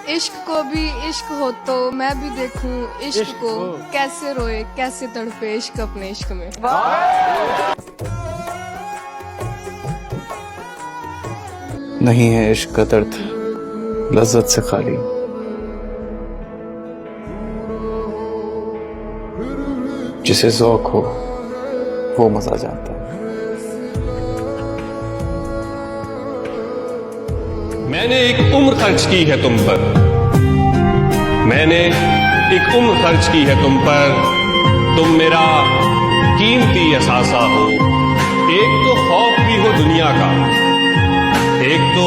इश्क को भी इश्क हो तो मैं भी देखूं इश्क को, कैसे रोए कैसे तड़पे इश्क अपने इश्क में। नहीं है इश्क का दर्द लज्जत से खाली, जिसे ज़ौक़ हो वो मजा जानता है। मैंने एक उम्र खर्च की है तुम पर, मैंने एक उम्र खर्च की है तुम पर, तुम मेरा कीमती असासा हो। एक तो खौफ भी हो दुनिया का, एक तो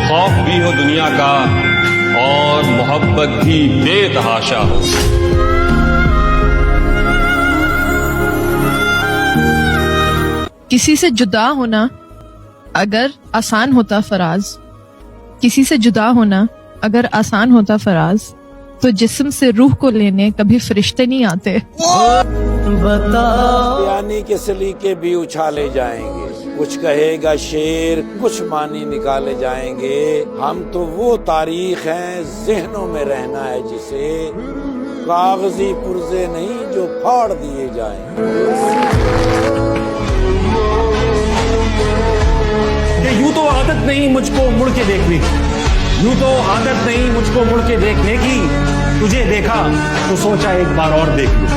खौफ भी हो दुनिया का, और मोहब्बत भी बेतहाशा हो। किसी से जुदा होना अगर आसान होता फराज, किसी से जुदा होना अगर आसान होता फराज, तो जिस्म से रूह को लेने कभी फरिश्ते नहीं आते। यानी के सलीके भी उछाले जाएंगे, कुछ कहेगा शेर कुछ मानी निकाले जाएंगे। हम तो वो तारीख हैं ज़हनों में रहना है जिसे, कागजी पुर्जे नहीं जो फाड़ दिए जाएंगे। यूं तो आदत नहीं मुझको मुड़ के देखने की, यूं तो आदत नहीं मुझको मुड़ के देखने की, तुझे देखा तो सोचा एक बार और देख लूं।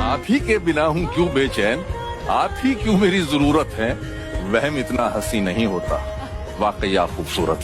आप ही के बिना हूँ क्यों बेचैन, आप ही क्यों मेरी जरूरत है। वहम इतना हंसी नहीं होता, वाकई आप खूबसूरत।